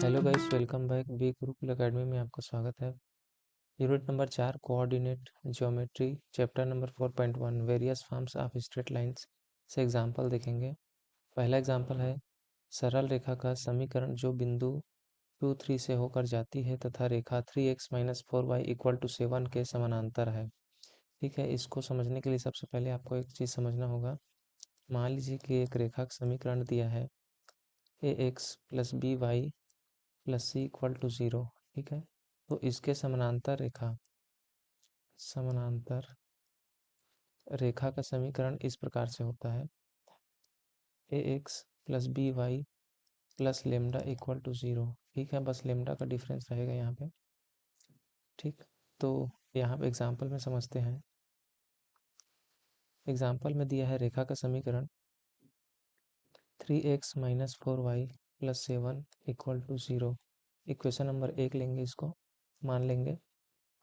Hello guys, welcome back. B Gurukul academy में आपका स्वागत है। Unit number 4 coordinate geometry, chapter number 4.1 various forms of straight lines से example देखेंगे। पहला एग्जांपल है सरल रेखा का समीकरण जो बिंदु 2 3 से होकर जाती है तथा रेखा 3x-4y = 7 के समानांतर है। ठीक है, इसको समझने के लिए सबसे पहले आपको एक चीज़ समझना होगा। मान लीजिए कि एक रेखा का समीकरण दिया है ax + by + c = 0। ठीक है, तो इसके समानांतर रेखा का समीकरण इस प्रकार से होता है ax + by + लेमडा = 0। ठीक है, बस लेमडा का डिफरेंस रहेगा यहाँ पे। ठीक, तो यहाँ पे एग्जाम्पल में समझते हैं। एग्जाम्पल में दिया है रेखा का समीकरण 3x-4y + 7 = 0। इक्वेशन नंबर 1 लेंगे, इसको मान लेंगे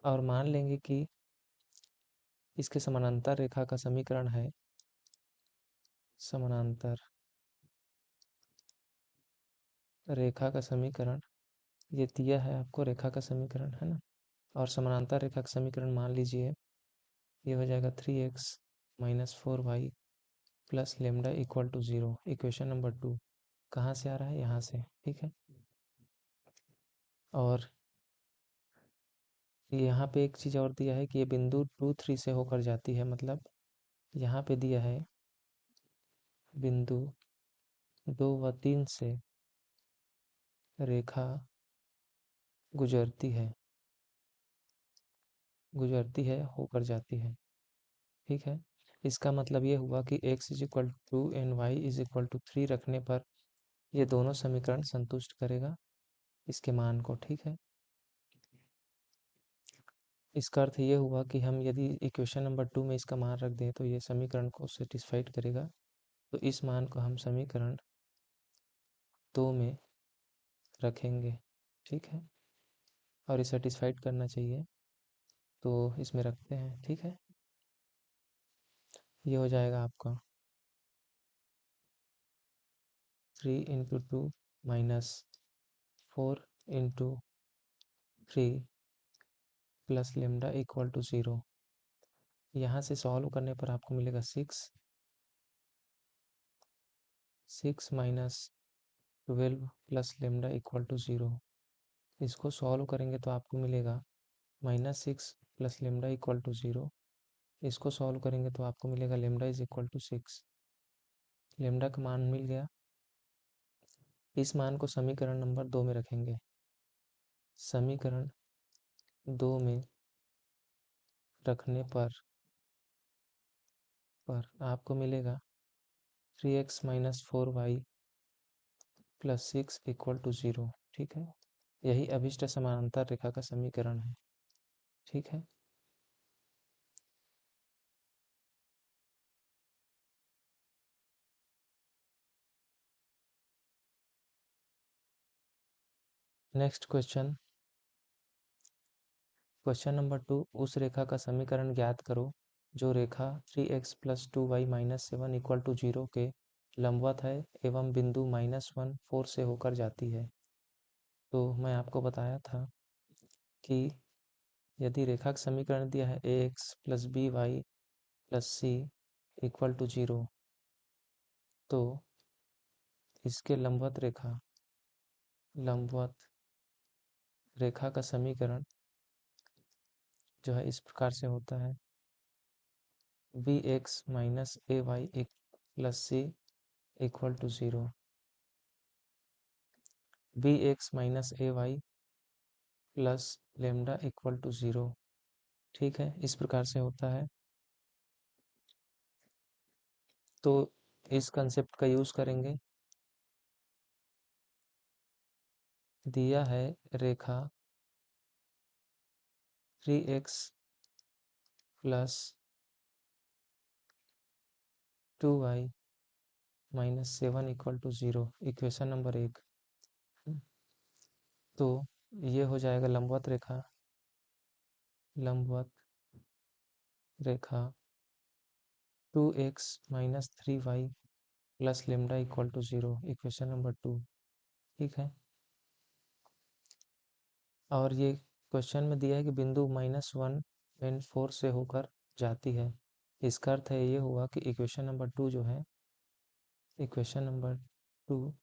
और मान लेंगे कि इसके समानांतर रेखा का समीकरण है समानांतर रेखा का समीकरण ये दिया है आपको, रेखा का समीकरण है ना। और समानांतर रेखा का समीकरण मान लीजिए ये हो जाएगा 3x-4y + लेमडा = 0। इक्वेशन नंबर 2 कहाँ से आ रहा है? यहाँ से। ठीक है, और यहाँ पे एक चीज़ और दिया है कि ये बिंदु 2 3 से होकर जाती है। मतलब यहाँ पे दिया है बिंदु 2 व 3 से रेखा गुजरती है होकर जाती है। ठीक है, इसका मतलब ये हुआ कि x = 2 एंड y = 3 रखने पर ये दोनों समीकरण संतुष्ट करेगा इसके मान को। ठीक है, इसका अर्थ ये हुआ कि हम यदि इक्वेशन नंबर 2 में इसका मान रख दें तो ये समीकरण को सेटिस्फाइड करेगा। तो इस मान को हम समीकरण 2 में रखेंगे। ठीक है, और ये सेटिस्फाइड करना चाहिए तो इसमें रखते हैं। ठीक है, ये हो जाएगा आपका 3 × 2 - 4 × 3 + लेमडा = 0। यहाँ से सॉल्व करने पर आपको मिलेगा 6 - 12 + लेमडा = 0। इसको सॉल्व करेंगे तो आपको मिलेगा -6 + लेमडा = 0। इसको सॉल्व करेंगे तो आपको मिलेगा लेमडा = 6। लेमडा का मान मिल गया। इस मान को समीकरण नंबर 2 में रखेंगे। समीकरण 2 में रखने पर आपको मिलेगा 3x-4y + 6 = 0। ठीक है, यही अभिष्ट समानांतर रेखा का समीकरण है। ठीक है, नेक्स्ट क्वेश्चन नंबर 2 उस रेखा का समीकरण ज्ञात करो जो रेखा 3x + 2y - 7 = 0 के लंबवत है एवं बिंदु -1 4 से होकर जाती है। तो मैं आपको बताया था कि यदि रेखा का समीकरण दिया है ax + by + c = 0 तो इसके लंबवत रेखा का समीकरण जो है इस प्रकार से होता है bx - ay + c = 0। bx - ay + lambda = 0। ठीक है, इस प्रकार से होता है। तो इस कंसेप्ट का यूज़ करेंगे। दिया है रेखा 3x + 2y - 7 = 0। Equation number 1। तो ये हो जाएगा लंबवत रेखा 2x - 3y + lambda = 0। Equation number 2। ठीक है, और ये क्वेश्चन में दिया है कि बिंदु -1 और 4 से होकर जाती है। इसका अर्थ है ये हुआ कि इक्वेशन नंबर 2 जो है, इक्वेशन नंबर 2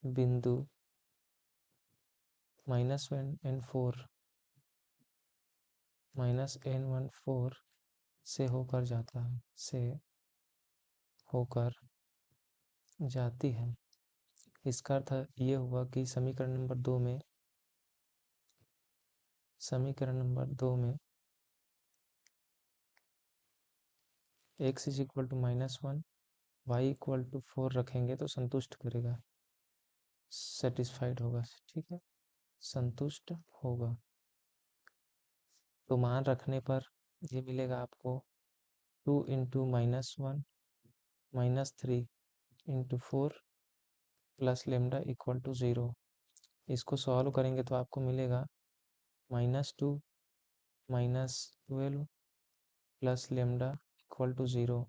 बिंदु -1 और 4 -n1 4 से होकर जाता है, से होकर जाती है। इसका अर्थ ये हुआ कि समीकरण नंबर 2 में x is equal to -1, y equal to 4 रखेंगे तो संतुष्ट करेगा, सेटिस्फाइड होगा, ठीक है, संतुष्ट होगा। तो मान रखने पर ये मिलेगा आपको 2 × -1 -3 × 4 प्लस लेमडा इक्वल टू 0। इसको सॉल्व करेंगे तो आपको मिलेगा -2 -12 प्लस लेमडा इक्वल टू 0।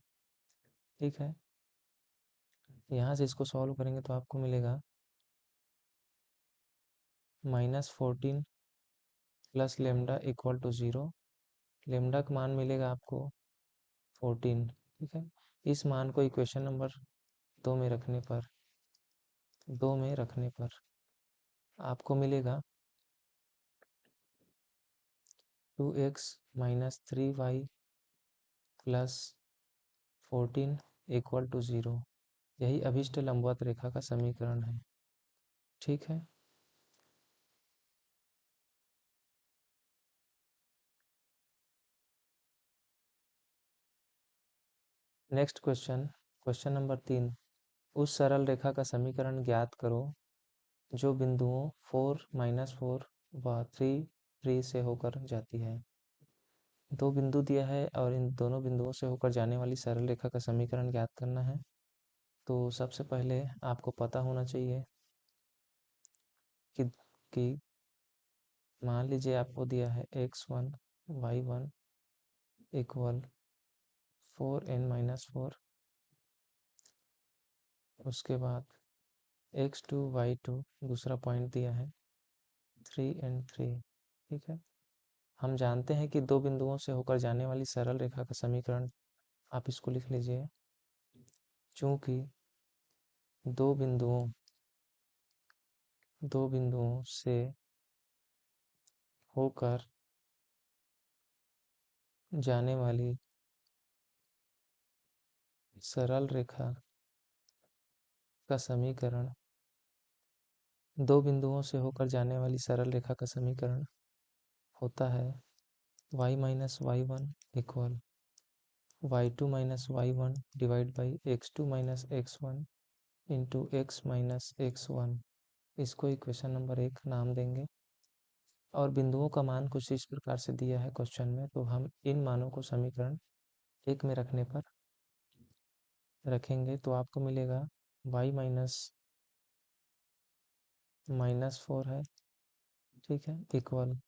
ठीक है, यहाँ से इसको सॉल्व करेंगे तो आपको मिलेगा -14 plus lambda equal to 0। Lambda का मान मिलेगा आपको 14। ठीक है, इस मान को इक्वेशन नंबर 2 में रखने पर आपको मिलेगा 2x - 3y plus 14 equal to 0। यही अभिष्ट लंबवत रेखा का समीकरण है। ठीक है, नेक्स्ट क्वेश्चन, क्वेश्चन नंबर 3, उस सरल रेखा का समीकरण ज्ञात करो जो बिंदुओं 4 -4 व 3 3 से होकर जाती है। दो बिंदु दिया है और इन दोनों बिंदुओं से होकर जाने वाली सरल रेखा का समीकरण ज्ञात करना है। तो सबसे पहले आपको पता होना चाहिए कि मान लीजिए आपको दिया है x1 y1 इक्वल 4n-4, उसके बाद x2 y2 दूसरा पॉइंट दिया है 3n3। ठीक है, हम जानते हैं कि दो बिंदुओं से होकर जाने वाली सरल रेखा का समीकरण, आप इसको लिख लीजिए, चूंकि दो बिंदुओं से होकर जाने वाली सरल रेखा का समीकरण, दो बिंदुओं से होकर जाने वाली सरल रेखा का समीकरण होता है y - y1 equal y2 - y1 divide by x2 - x1 into x - x1। इसको इक्वेशन नंबर 1 नाम देंगे। और बिंदुओं का मान कुछ इस प्रकार से दिया है क्वेश्चन में, तो हम इन मानों को समीकरण 1 में रखेंगे तो आपको मिलेगा y -4 है, ठीक है, इक्वल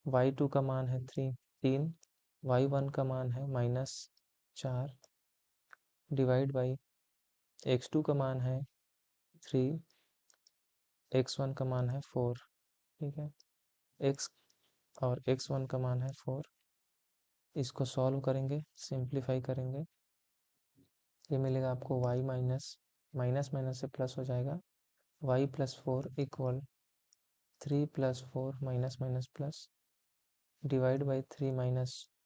y2 का मान है 3, y1 का मान है -4 डिवाइड बाई x2 का मान है 3, x1 का मान है 4। ठीक है, x और x1 का मान है 4। इसको सॉल्व करेंगे, सिंप्लीफाई करेंगे, ये मिलेगा आपको y माइनस माइनस से प्लस हो जाएगा, y +4 equal 3 + 4 minus minus plus divide by 3 -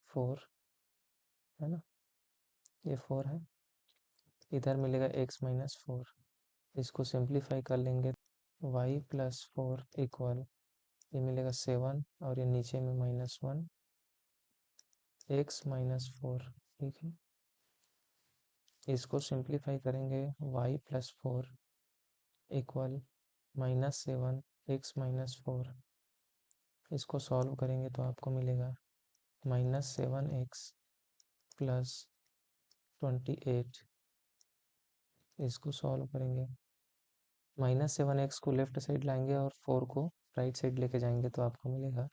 4, है ना, ये 4 है, इधर मिलेगा x - 4। इसको सिंप्लीफाई कर लेंगे, y +4 इक्वल, ये मिलेगा 7 और ये नीचे में -1 x - 4। ठीक है, इसको सिंप्लीफाई करेंगे, y +4 इक्वल -7 x - 4। इसको सॉल्व करेंगे तो आपको मिलेगा -7x + 28। इसको सॉल्व करेंगे, -7x को लेफ्ट साइड लाएंगे और 4 को राइट साइड लेके जाएंगे तो आपको मिलेगा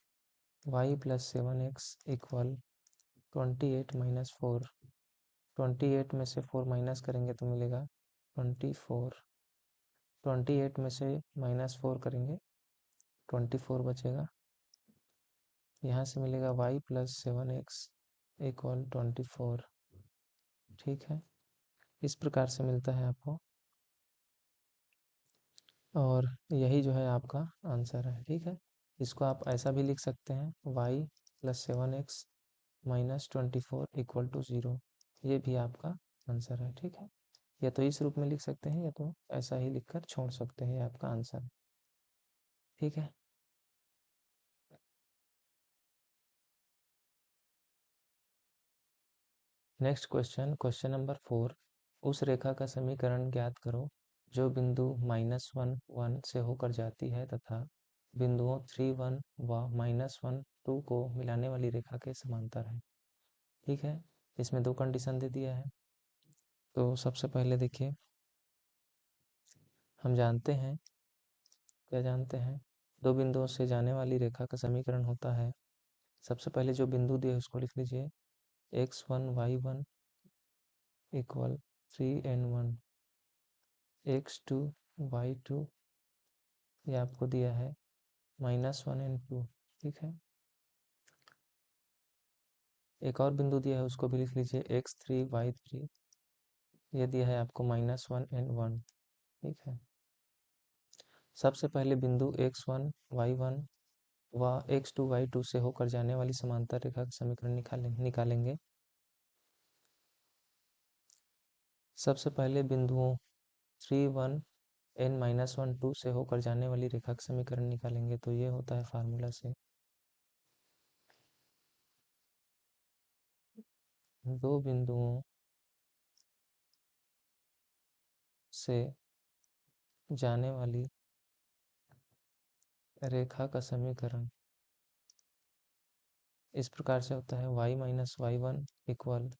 y + 7x इक्वल 28 - 4। 28 में से 4 माइनस करेंगे तो मिलेगा 24। 28 में से -4 करेंगे 24 बचेगा। यहाँ से मिलेगा y प्लस 7x इक्वल 24। ठीक है, इस प्रकार से मिलता है आपको, और यही जो है आपका आंसर है। ठीक है, इसको आप ऐसा भी लिख सकते हैं, y plus 7x minus 24 equal to 0। ये भी आपका आंसर है। ठीक है, या तो इस रूप में लिख सकते हैं या तो ऐसा ही लिखकर छोड़ सकते हैं, ये आपका आंसर है। ठीक है, नेक्स्ट क्वेश्चन, क्वेश्चन नंबर 4। उस रेखा का समीकरण ज्ञात करो जो बिंदु -1 1 से होकर जाती है तथा बिंदुओं 3 1 व -1 2 को मिलाने वाली रेखा के समांतर है। ठीक है, इसमें दो कंडीशन दे दिया है। तो सबसे पहले देखिए, हम जानते हैं, क्या जानते हैं, दो बिंदुओं से जाने वाली रेखा का समीकरण होता है। सबसे पहले जो बिंदु दिए उसको लिख लीजिए, x1 y1 equal 3n1, x2 y2 ये आपको दिया है -1n2। ठीक है, एक और बिंदु दिया है उसको भी लिख लीजिए, x3 y3 ये दिया है आपको -1n1। ठीक है, सबसे पहले बिंदु x1 y1 व x2 y2 से होकर जाने वाली समांतर रेखा का समीकरण निकालेंगे। सबसे पहले बिंदुओं 3 1 n-1 2 से होकर जाने वाली रेखा का समीकरण निकालेंगे। तो ये होता है फार्मूला से, दो बिंदुओं से जाने वाली रेखा का समीकरण इस प्रकार से होता है, y minus y1 equal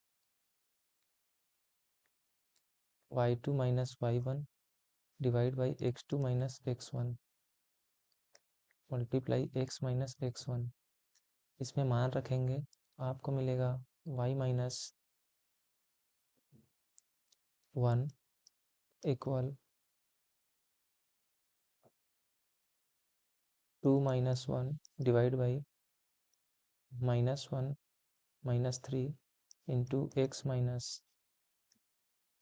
y2 minus y1 divide by x2 minus x1 multiply x minus x1। इसमें मान रखेंगे, आपको मिलेगा y minus 1 equal 2 minus 1 divide by -1 -3 into x minus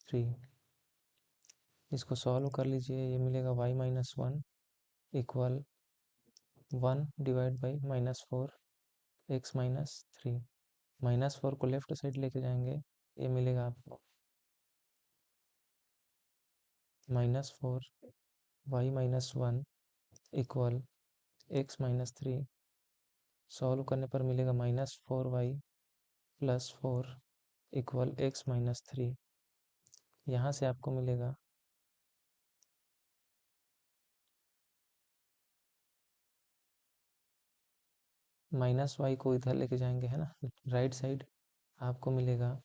3। इसको सॉल्व कर लीजिए, ये मिलेगा y minus 1 equal 1 divide by -4 x minus 3। -4 को लेफ्ट साइड लेके जाएंगे, ये मिलेगा आपको -4 y minus 1 equal x minus 3। Solve करने पर मिलेगा -4y plus 4 equal x minus 3। यहाँ से आपको मिलेगा -y को इधर लेके जाएंगे, है ना, राइट साइड, आपको मिलेगा,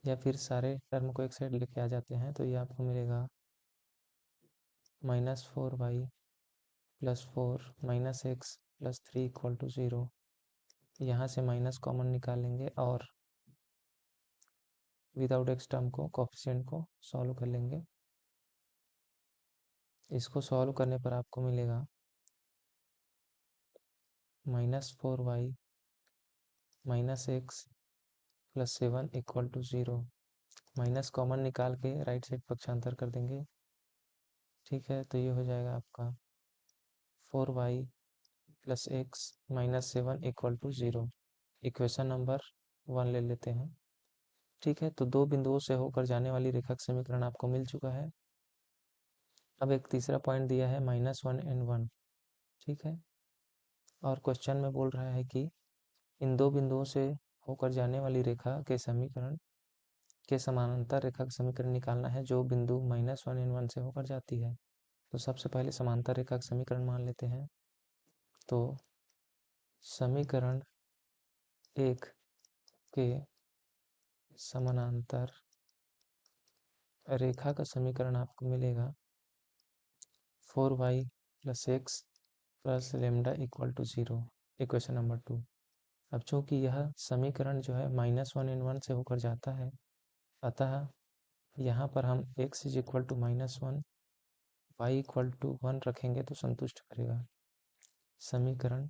या फिर सारे टर्म को एक साइड लेके आ जाते हैं तो ये आपको मिलेगा -4y plus 4 minus x plus 3 equal to 0। यहाँ से माइनस कॉमन निकालेंगे और विदाउट एक्स टर्म को, कोफिशिएंट को सॉल्व कर लेंगे। इसको सॉल्व करने पर आपको मिलेगा -4y minus x plus 7 equal to 0। Minus common निकाल के राइट साइड पक्षांतर कर देंगे। ठीक है, तो ये हो जाएगा आपका 4y plus x minus 7 equal to 0। Equation number 1 ले लेते हैं। ठीक है, तो दो बिंदुओं से होकर जाने वाली रेखा का समीकरण आपको मिल चुका है। अब एक तीसरा पॉइंट दिया है -1 n1। ठीक है, और क्वेश्चन में बोल रहा है कि इन दो बिंदुओं से होकर जाने वाली रेखा के समीकरण के समानांतर रेखा का समीकरण निकालना है जो बिंदु -1 n1 से होकर जाती है। तो सबसे पहले समांतर रेखा का समीकरण मान लेते हैं। तो समीकरण 1 के समानांतर रेखा का समीकरण आपको मिलेगा 4y plus x plus lambda equal to 0। Equation number 2। अब चूंकि यह समीकरण जो है -1 n1 से होकर जाता है, अतः यहाँ पर हम x is equal to -1 y equal to 1 रखेंगे तो संतुष्ट करेगा। समीकरण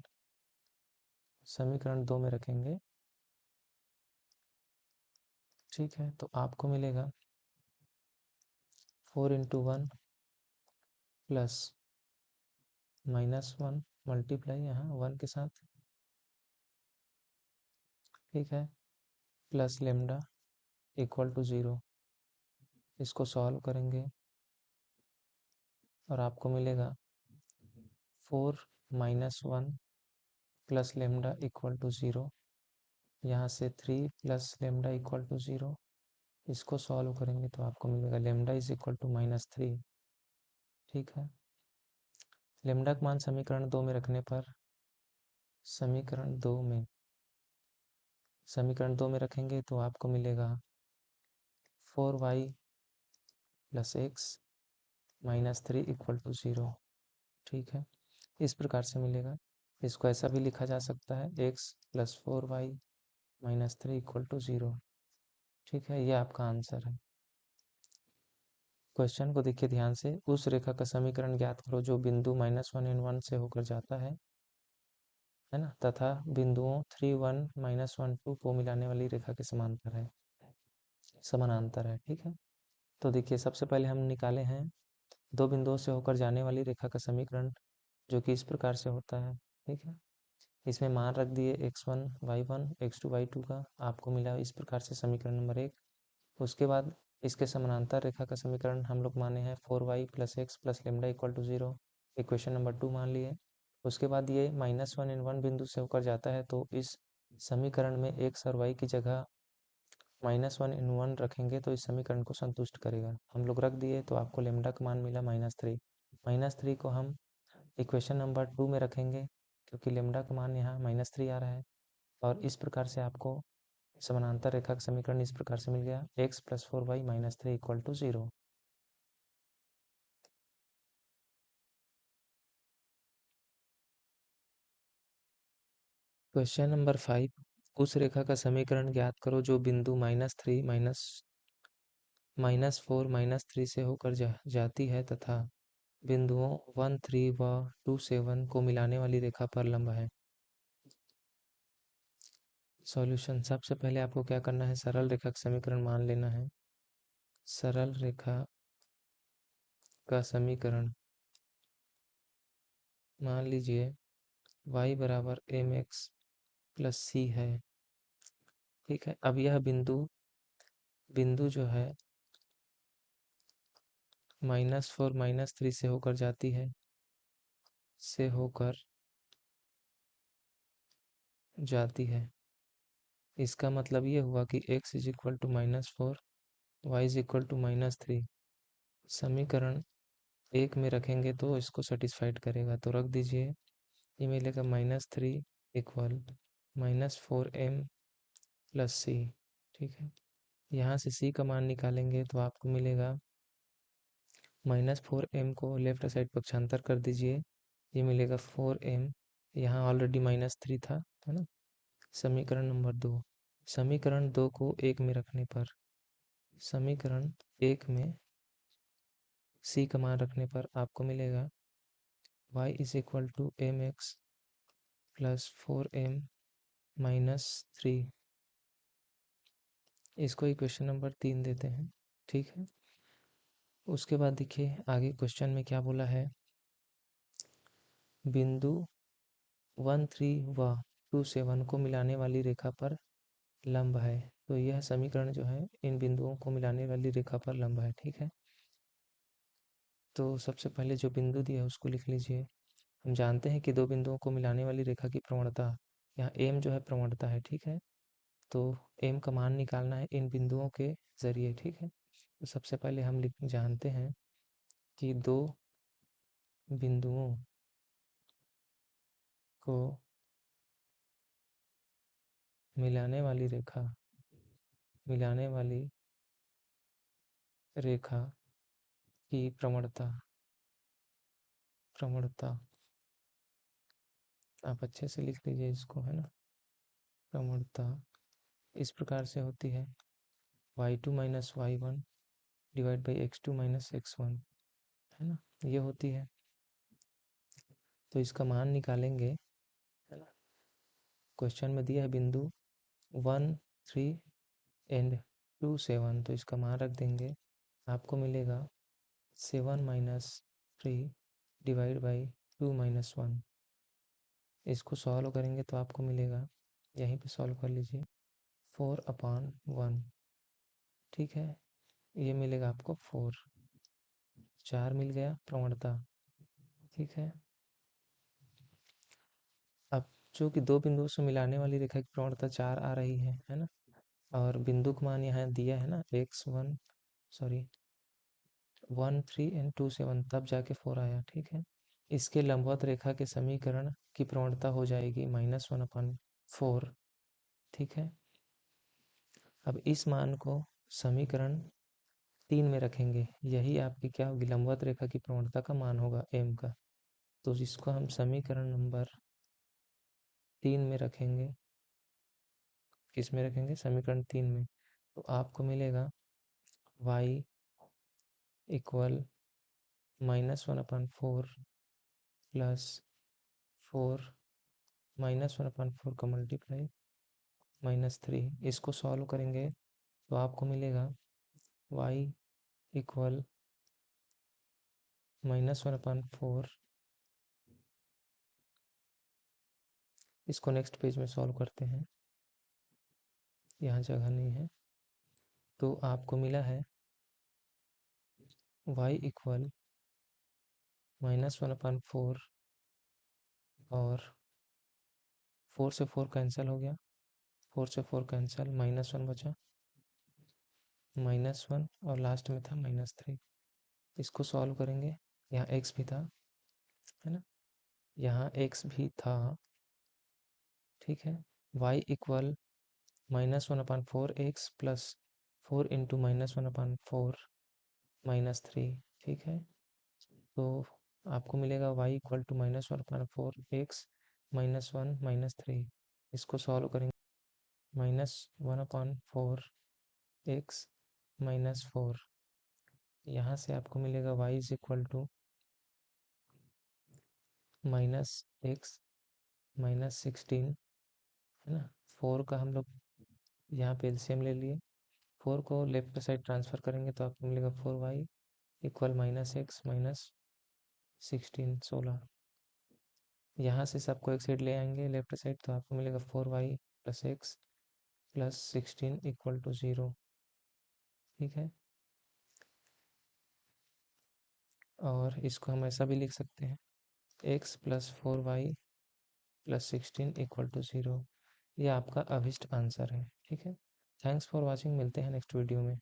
समीकरण 2 में रखेंगे, ठीक है, तो आपको मिलेगा 4 इंटू 1 प्लस -1 मल्टीप्लाई यहाँ 1 के साथ, ठीक है, प्लस लेमडा इक्वल टू 0। इसको सॉल्व करेंगे और आपको मिलेगा 4 -1 प्लस लेमडा इक्वल टू 0। यहाँ से 3 प्लस लेमडा इक्वल टू 0। इसको सॉल्व करेंगे तो आपको मिलेगा लेमडा इज इक्वल टू -3, ठीक है। लेमडा का मान समीकरण 2 में रखने पर समीकरण 2 में रखेंगे तो आपको मिलेगा 4y plus x -3 equal to 0, ठीक है। इस प्रकार से मिलेगा। इसको ऐसा भी लिखा जा सकता है x plus 4y -3 equal to 0, ठीक है। ये आपका आंसर है। क्वेश्चन को देखिए ध्यान से। उस रेखा का समीकरण ज्ञात करो जो बिंदु -1 इन 1 से होकर जाता है ना, तथा बिंदुओं 3 1 -1 2 को मिलाने वाली रेखा के समानांतर है, ठीक है। तो देखिए सबसे पहले हम निकाले हैं दो बिंदुओं से होकर जाने वाली रेखा का समीकरण, जो कि इस प्रकार से होता है, ठीक है। इसमें मान रख दिए x1 y1 x2 y2 का, आपको मिला इस प्रकार से समीकरण नंबर 1। उसके बाद इसके समानांतर रेखा का समीकरण हम लोग माने हैं 4y plus x plus lambda equal to 0, equation number 2 मान लिए। उसके बाद ये -1 इन 1 बिंदु से होकर जाता है, तो इस समीकरण में x और y की जगह -1 इन 1 रखेंगे तो इस समीकरण को संतुष्ट करेगा। हम लोग रख दिए तो आपको लेमडा का मान मिला -3। -3 को हम इक्वेशन नंबर 2 में रखेंगे क्योंकि लेमडा का मान यहाँ -3 आ रहा है। और इस प्रकार से आपको समानांतर रेखा का समीकरण इस प्रकार से मिल गया x plus 4y -3 equal to 0। Question number 5, उस रेखा का समीकरण ज्ञात करो जो बिंदु -3 -4 -3 से होकर जाती है तथा बिंदुओं 1 3 व 2 7 को मिलाने वाली रेखा पर लंब है। सॉल्यूशन, सबसे पहले आपको क्या करना है, सरल रेखा का समीकरण मान लेना है। सरल रेखा का समीकरण मान लीजिए y बराबर mx प्लस c है, ठीक है। अब यह बिंदु जो है -4 -3 से होकर जाती है, इसका मतलब ये हुआ कि x is equal to -4, y is equal to -3। समीकरण 1 में रखेंगे तो इसको सेटिस्फाइड करेगा, तो रख दीजिए। ये मिलेगा -3 इक्वल -4m प्लस c, ठीक है। यहाँ से c का मान निकालेंगे तो आपको मिलेगा -4m को लेफ्ट साइड पक्षांतर कर दीजिए, ये मिलेगा 4m। यहाँ ऑलरेडी -3 था, है ना। समीकरण नंबर 2, समीकरण 2 को 1 में रखने पर, समीकरण 1 में c का मान रखने पर आपको मिलेगा y is equal to mx plus 4m -3। इसको इक्वेशन नंबर 3 देते हैं, ठीक है। उसके बाद देखिए आगे क्वेश्चन में क्या बोला है, बिंदु 1 3 व 2 7 को मिलाने वाली रेखा पर लंब है। तो यह समीकरण जो है इन बिंदुओं को मिलाने वाली रेखा पर लंब है, ठीक है। तो सबसे पहले जो बिंदु दिया है उसको लिख लीजिए। हम जानते हैं कि दो बिंदुओं को मिलाने वाली रेखा की प्रवणता, यहाँ एम जो है प्रवणता है, ठीक है। तो एम का मान निकालना है इन बिंदुओं के जरिए, ठीक है। तो सबसे पहले हम जानते हैं कि दो बिंदुओं को मिलाने वाली रेखा की प्रवणता आप अच्छे से लिख लीजिए इसको, है ना। प्रवणता इस प्रकार से होती है y2 minus y1 divide by x2 minus x1, है ना, ये होती है। तो इसका मान निकालेंगे, है ना। क्वेश्चन में दिया है बिंदु 1, 3 एंड 2, 7, तो इसका मान रख देंगे। आपको मिलेगा 7 माइनस 3 डिवाइड बाई 2 माइनस 1। इसको सॉल्व करेंगे तो आपको मिलेगा, यहीं पे सॉल्व कर लीजिए, 4/1। ठीक है, ये मिलेगा आपको 4, 4 मिल गया प्रवणता। ठीक है, अब जो कि दो बिंदुओं से मिलाने वाली रेखा की प्रवणता 4 आ रही है ना। और बिंदु का मान यहाँ दिया है ना, 1, 3 एंड 2, 7, तब जाके 4 आया। ठीक है, इसके लंबवत रेखा के समीकरण की प्रवणता हो जाएगी -1/4। ठीक है, अब इस मान को समीकरण 3 में रखेंगे, यही आपकी क्या होगी, लंबवत रेखा की प्रवणता का मान होगा m का। तो इसको हम समीकरण नंबर 3 में रखेंगे। किस में रखेंगे, समीकरण 3 में। तो आपको मिलेगा y इक्वल -1/4 प्लस 4 -1/4 का मल्टीप्लाई -3। इसको सॉल्व करेंगे तो आपको मिलेगा y इक्वल -1/4। इसको नेक्स्ट पेज में सॉल्व करते हैं, यहाँ जगह नहीं है। तो आपको मिला है y इक्वल -1/4 और 4 से 4 कैंसिल हो गया, 4 से 4 कैंसिल, -1 बचा, -1 और लास्ट में था -3। इसको सॉल्व करेंगे, यहाँ x भी था, है ना, यहाँ x भी था। ठीक है, y equal -1/4x plus 4 into -1/4 -3। ठीक है, तो आपको मिलेगा y इक्वल टू -1/4x -1 -3। इसको सॉल्व करेंगे, -1/4x -4। यहाँ से आपको मिलेगा y is equal to -x -16, है ना। 4 का हम लोग यहाँ पे एलसीएम ले लिए, 4 को लेफ्ट साइड ट्रांसफर करेंगे तो आपको मिलेगा 4y इक्वल -x -16, 16। यहाँ से सबको एक साइड ले आएंगे लेफ्ट साइड, तो आपको मिलेगा 4y plus x plus 16 equal to 0। ठीक है, और इसको हम ऐसा भी लिख सकते हैं, x plus 4y plus 16 equal to 0। ये आपका अभिष्ट आंसर है। ठीक है, थैंक्स फॉर वॉचिंग, मिलते हैं नेक्स्ट वीडियो में।